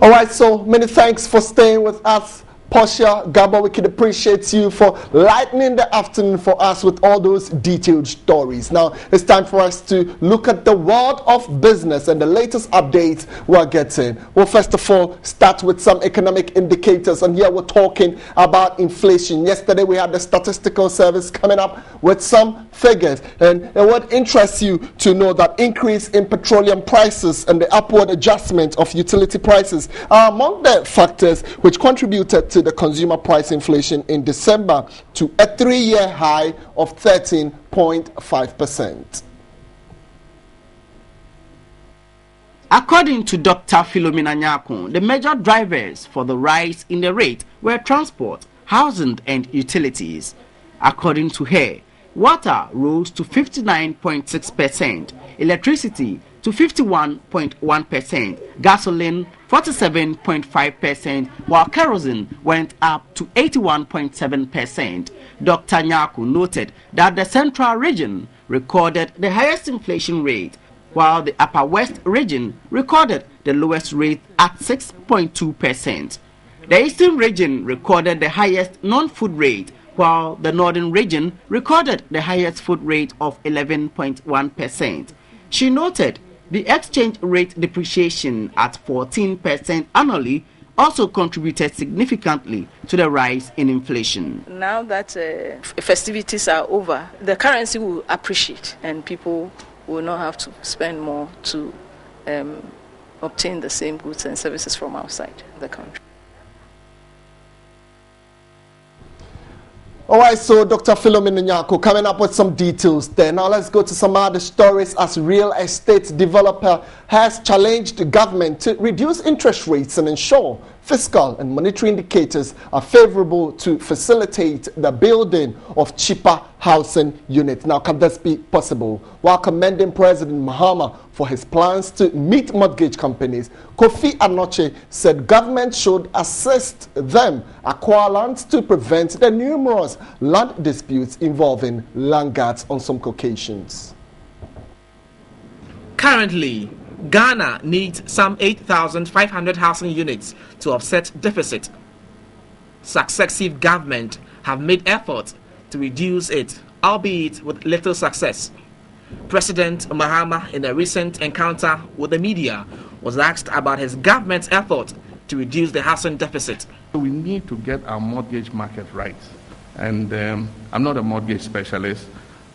All right, so many thanks for staying with us. Portia Gabo, we can appreciate you for lightening the afternoon for us with all those detailed stories. Now, it's time for us to look at the world of business and the latest updates we're getting. Well, first of all, start with some economic indicators. And here we're talking about inflation. Yesterday, we had the statistical service coming up with some figures. And it would interest you to know that increase in petroleum prices and the upward adjustment of utility prices are among the factors which contributed to the consumer price inflation in December to a 3-year high of 13.5%. According to Dr. Philomena Nyako, the major drivers for the rise in the rate were transport, housing and utilities. According to her, water rose to 59.6%, electricity to 51.1%, gasoline 47.5%, while kerosene went up to 81.7%. Dr. Nyako noted that the central region recorded the highest inflation rate, while the upper west region recorded the lowest rate at 6.2%. The eastern region recorded the highest non-food rate, while the northern region recorded the highest food rate of 11.1%. She noted the exchange rate depreciation at 14% annually also contributed significantly to the rise in inflation. Now that festivities are over, the currency will appreciate and people will not have to spend more to obtain the same goods and services from outside the country. All right, so Dr. Philomena Nyako coming up with some details there. Now let's go to some other stories as real estate developer has challenged the government to reduce interest rates and ensure fiscal and monetary indicators are favorable to facilitate the building of cheaper housing units. Now, can this be possible? While commending President Mahama for his plans to meet mortgage companies, Kofi Anoche said government should assist them acquire lands to prevent the numerous land disputes involving land guards on some occasions. Currently, Ghana needs some 8,500 housing units to offset deficit. Successive governments have made efforts to reduce it, albeit with little success. President Mahama, in a recent encounter with the media, was asked about his government's effort to reduce the housing deficit. We need to get our mortgage market right. And I'm not a mortgage specialist,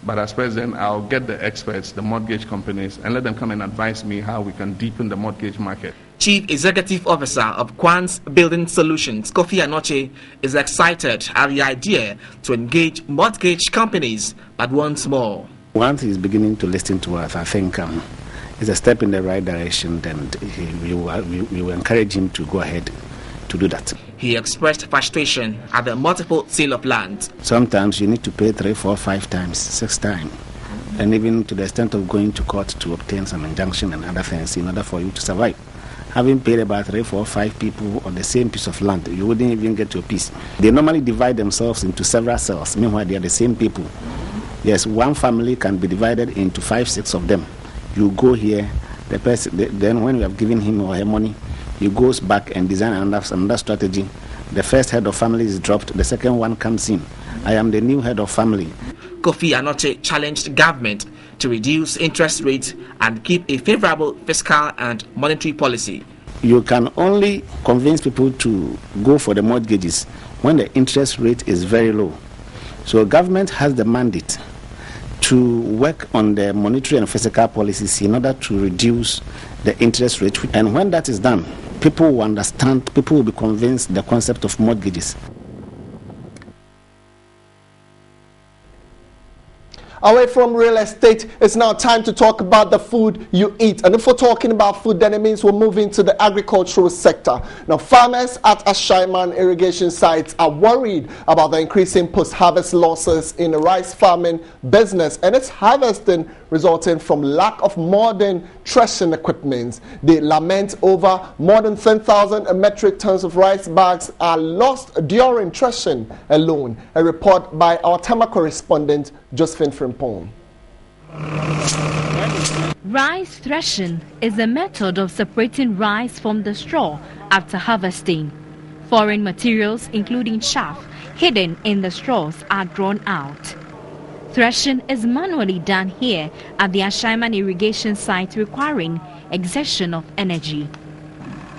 but as president, I'll get the experts, the mortgage companies, and let them come and advise me how we can deepen the mortgage market. Chief Executive Officer of Quant's Building Solutions, Kofi Anoche, is excited at the idea to engage mortgage companies, but once more. Once he's beginning to listen to us, I think it's a step in the right direction, and we will encourage him to go ahead to do that. He expressed frustration at the multiple sale of land. Sometimes you need to pay 3, 4, 5 times, 6 times, and even to the extent of going to court to obtain some injunction and other things in order for you to survive. Having paid about 3, 4, 5 people on the same piece of land, you wouldn't even get your piece. They normally divide themselves into several cells. Meanwhile, they are the same people. Yes, one family can be divided into 5, 6 of them. You go here, the person, then when you have given him or her money, he goes back and design another strategy. The first head of family is dropped, the second one comes in. I am the new head of family. Kofi Anoche challenged government to reduce interest rates and keep a favorable fiscal and monetary policy. You can only convince people to go for the mortgages when the interest rate is very low. So government has the mandate to work on the monetary and fiscal policies in order to reduce the interest rate. And when that is done, people will understand, people will be convinced the concept of mortgages. Away from real estate, it's now time to talk about the food you eat. And if we're talking about food, then it means we're moving to the agricultural sector. Now, farmers at Ashaiman irrigation sites are worried about the increasing post-harvest losses in the rice farming business and its harvesting resulting from lack of modern threshing equipment. They lament over more than 10,000 metric tons of rice bags are lost during threshing alone. A report by our Tama correspondent, Josephine Frimpong. Rice threshing is a method of separating rice from the straw after harvesting. Foreign materials, including chaff, hidden in the straws, are drawn out. Threshing is manually done here at the Ashaiman irrigation site, requiring exertion of energy.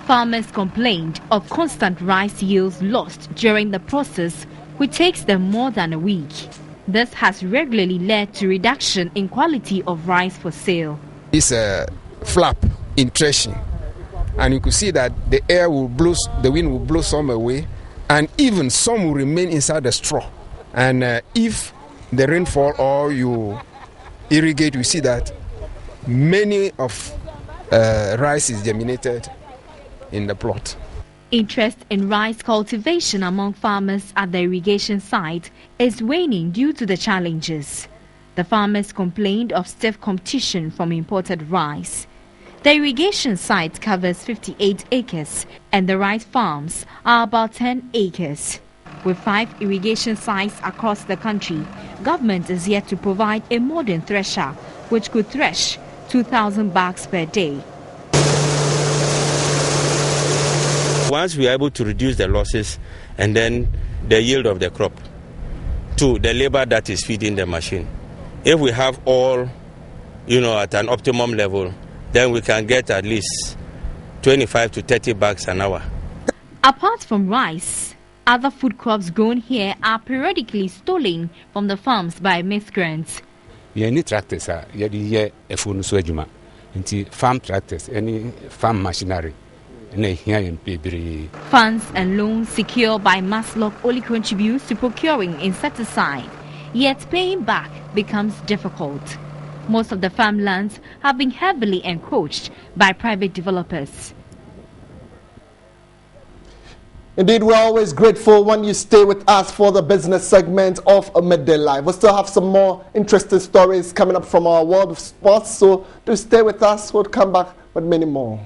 Farmers complained of constant rice yields lost during the process, which takes them more than a week. This has regularly led to reduction in quality of rice for sale. It's a flap in threshing, and you could see that the air will blow, the wind will blow some away, and even some will remain inside the straw. And if the rainfall or you irrigate, you see that many of rice is germinated in the plot. Interest in rice cultivation among farmers at the irrigation site is waning due to the challenges. The farmers complained of stiff competition from imported rice. The irrigation site covers 58 acres and the rice farms are about 10 acres. With 5 irrigation sites across the country, government is yet to provide a modern thresher which could thresh 2,000 bags per day. Once we are able to reduce the losses and then the yield of the crop to the labor that is feeding the machine, if we have all, at an optimum level, then we can get at least 25 to 30 bags an hour. Apart from rice, other food crops grown here are periodically stolen from the farms by miscreants. We need tractors, farm tractors, any farm machinery. Funds and loans secured by Maslock only contributes to procuring insecticide, yet paying back becomes difficult. Most of the farmlands have been heavily encroached by private developers. Indeed, we're always grateful when you stay with us for the business segment of Midday Live. We still have some more interesting stories coming up from our world of sports, so do stay with us. We'll come back with many more.